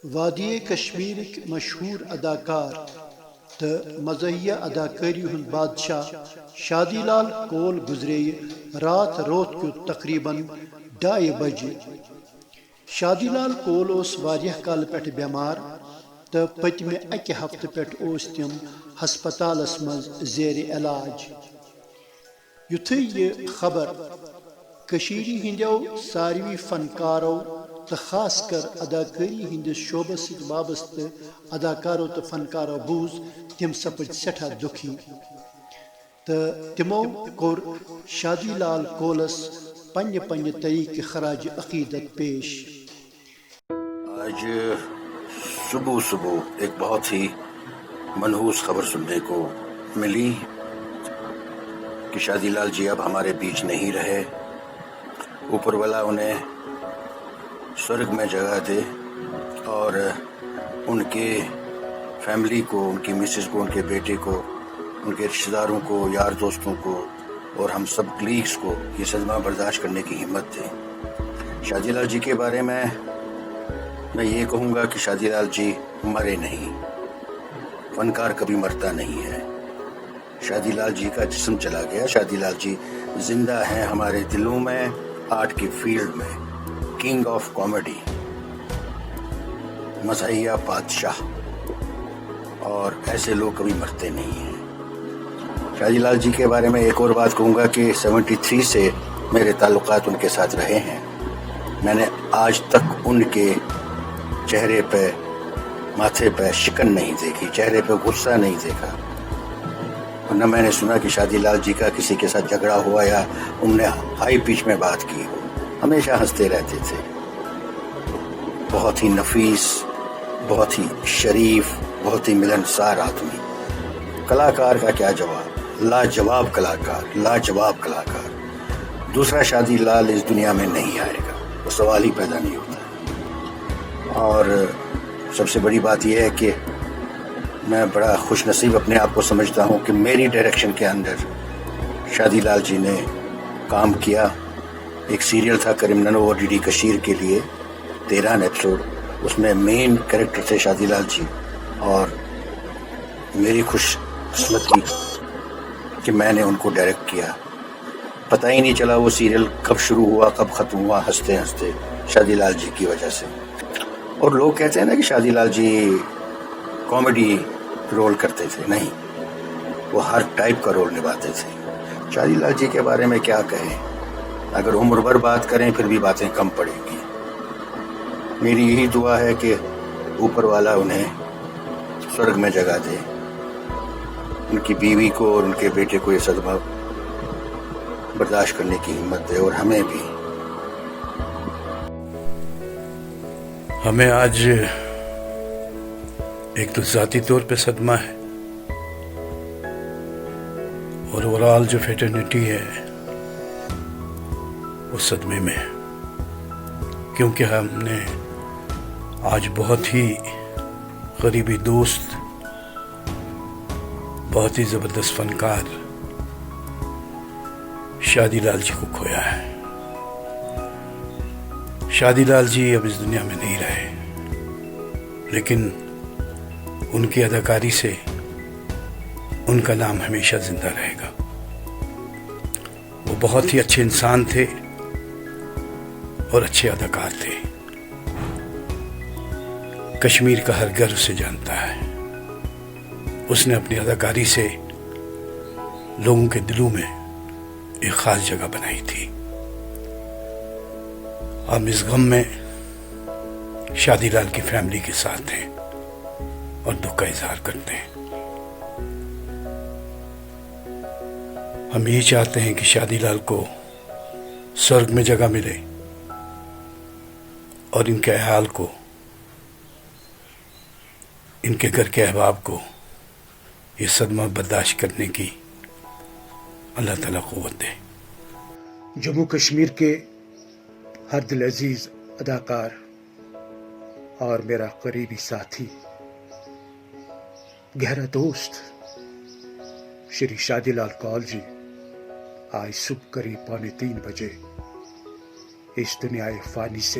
وادی کشمیرک مشہور اداکار تو مزاحیہ اداکاری ہند بادشاہ شادی لال کول گزرے رات روت کیو تقریباً 2:30 بجے۔ شادی لال کول اس واریاہ کال پٮ۪ٹھ بیمار تو پتمہ اکہ ہفتہ پٮ۪ٹھ اوس تم ہسپتالس مز زیر علاج۔ یُتھُے یہ خبر کشیری ہندیو ساروی فنکارو تو خاص کر اداکاری ہندس شعبس ست وابستہ اداکارو تو فنکارو بوز، تم سپد سٹھا دکھی تو تمو کور شادی لال کولس پنہ پنہ طریقہ خراج عقیدت پیش۔ آج صبح صبح ایک بہت ہی منحوس خبر سننے کو ملی کہ شادی لال جی اب ہمارے بیچ نہیں رہے۔ اوپر والا انہیں سرگ میں جگہ دے اور ان کے فیملی کو، ان کی مسز کو، ان کے بیٹے کو، ان کے رشتہ داروں کو، یار دوستوں کو اور ہم سب کلیگس کو یہ صدمہ برداشت کرنے کی ہمت دے۔ شادی لال جی کے بارے میں یہ کہوں گا کہ شادی لال جی مرے نہیں، فنکار کبھی مرتا نہیں ہے۔ شادی لال جی کا جسم چلا گیا، شادی لال جی زندہ ہیں ہمارے دلوں میں، آرٹ کی فیلڈ میں، کنگ آف کامیڈی، مزاحیہ بادشاہ، اور ایسے لوگ کبھی مرتے نہیں ہیں۔ شادی لال جی کے بارے میں ایک اور بات کہوں گا کہ 73 سے میرے تعلقات ان کے ساتھ رہے ہیں۔ میں نے آج تک ان کے چہرے پہ، ماتھے پہ شکن نہیں دیکھی، چہرے پہ غصہ نہیں دیکھا، اور نہ میں نے سنا کہ شادی لال جی کا کسی کے ساتھ جھگڑا ہوا یا ان نے ہائی پچ میں بات کی ہو۔ ہمیشہ ہنستے رہتے تھے۔ بہت ہی نفیس، بہت ہی شریف، بہت ہی ملنسار آدمی۔ کلاکار کا کیا جواب، لاجواب کلاکار، لاجواب کلاکار۔ دوسرا شادی لال اس دنیا میں نہیں آئے گا، وہ سوال ہی پیدا نہیں ہوتا۔ اور سب سے بڑی بات یہ ہے کہ میں بڑا خوش نصیب اپنے آپ کو سمجھتا ہوں کہ میری ڈائریکشن کے اندر شادی لال جی نے کام کیا۔ ایک سیریل تھا کریم ننو اور ڈی ڈی کشیر کے لیے، 13 ایپیسوڈ، اس میں مین کریکٹر تھے شادی لال جی، اور میری خوش قسمتی کہ میں نے ان کو ڈائریکٹ کیا۔ پتہ ہی نہیں چلا وہ سیریل کب شروع ہوا کب ختم ہوا، ہنستے ہنستے شادی لال جی کی وجہ سے۔ اور لوگ کہتے ہیں نا کہ شادی لال جی کامیڈی رول کرتے تھے، نہیں، وہ ہر ٹائپ کا رول نبھاتے تھے۔ شادی لال جی کے بارے میں کیا کہیں، اگر عمر بھر بات کریں پھر بھی باتیں کم پڑیں گی۔ میری یہی دعا ہے کہ اوپر والا انہیں سرگ میں جگہ دے، ان کی بیوی کو اور ان کے بیٹے کو یہ صدمہ برداشت کرنے کی ہمت دے، اور ہمیں بھی۔ ہمیں آج ایک تو ذاتی طور پہ صدمہ ہے، اور اوورآل جو فیٹرنیٹی ہے وہ صدمے میں ہے، کیونکہ ہم نے آج بہت ہی قریبی دوست، بہت ہی زبردست فنکار شادی لال جی کو کھویا ہے۔ شادی لال جی اب اس دنیا میں نہیں رہے، لیکن ان کی اداکاری سے ان کا نام ہمیشہ زندہ رہے گا۔ وہ بہت ہی اچھے انسان تھے اور اچھے اداکار تھے۔ کشمیر کا ہر گھر اسے جانتا ہے۔ اس نے اپنی اداکاری سے لوگوں کے دلوں میں ایک خاص جگہ بنائی تھی۔ ہم اس غم میں شادی لال کی فیملی کے ساتھ ہیں اور دکھ کا اظہار کرتے ہیں۔ ہم یہ چاہتے ہیں کہ شادی لال کو سرگ میں جگہ ملے اور ان کے اہل کو، ان کے گھر کے احباب کو یہ صدمہ برداشت کرنے کی اللہ تعالیٰ قوت دے۔ جموں کشمیر کے ہر دل عزیز اداکار اور میرا قریبی ساتھی، گہرا دوست شری شادی لال کول جی آج صبح قریب 2:45 بجے اس دنیا فانی سے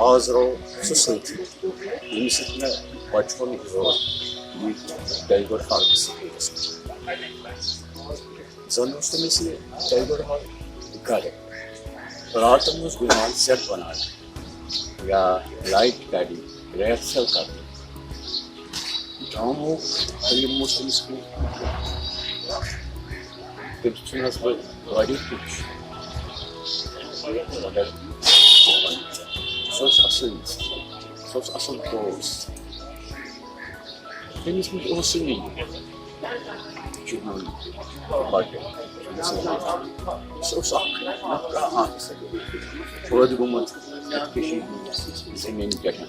Azro Society, Yunus'la Başkanı bir Belgor Harbi'si. Zanustamesi Belgor Harbi kare. Rahatımız günahı set bana ya light kari, reaksel kari. Tamam, hayır Müslümanız ki Türkçünüz bu gayet güç. Söz asıl boğuz. Temizlik olsun iyi. Çünkü bakın, söz hakkı, nakka hangisi? Burada bu mat, kişi zemin yaşam.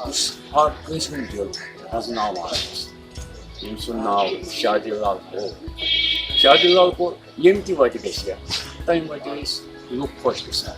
Biz hakkısın diyor, az navarız. Yemsun nav, Şadilal Kol. Şadilal Kol, yemti vadi besya. Time vadis, yok koşkısa.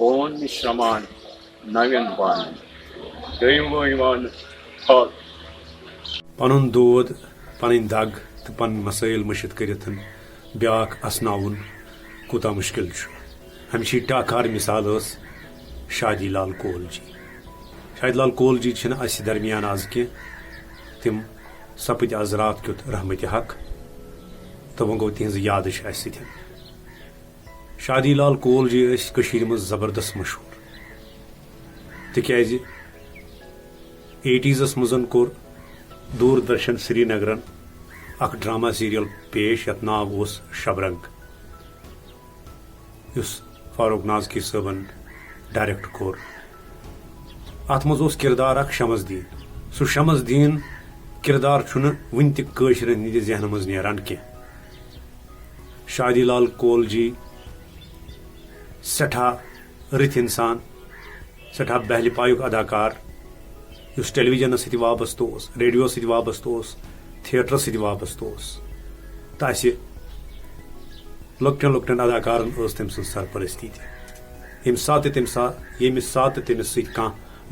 Bon Mishraman, Nagan Ban, Dayuman, Hall. Panun dod, panin dag, te pan masail mashit karitan, biak asnaun, kuta mushkil shu. Hamshi takar misalos, Shadilal Kol ji. Shadilal Kol ji chhna asi darmiyan azke, tim sapit azrat kyut rahmati haq, tabongo tinz yadish asitin. شادیلال کول جی کشیر مز زبردست مشہور تکیازِ 80s مزن کور دوردرشن سری نگرن اخ drama serial پیش یتھ ناو اوس شبرنگ یس فاروق نازکی صٲبن direct کور اتھ مز اوس کردار اخ شمس دین سُہ شمس دین کردار چھُنہٕ وٕنہِ تہِ کٲشرٮ۪ن ہٕنٛدِ ذہنہٕ منٛز نیران کینٛہہ شادیلال کول جی سٹھا رٕتھ انسان سٹھا بہلہِ پایُک اداکار یُس ٹیلی ویژنس سۭتۍ وابستہٕ اوس ریڈیو سۭتۍ وابستہٕ اوس تھیٹرس سۭتۍ وابستہٕ اوس تہٕ اسہِ لۄکٹٮ۪ن لۄکٹٮ۪ن اداکارن ٲس تٔمۍ سٕنٛز سرپرستی تہِ ییٚمہِ ساتہٕ تٔمِس سۭتۍ کانٛہہ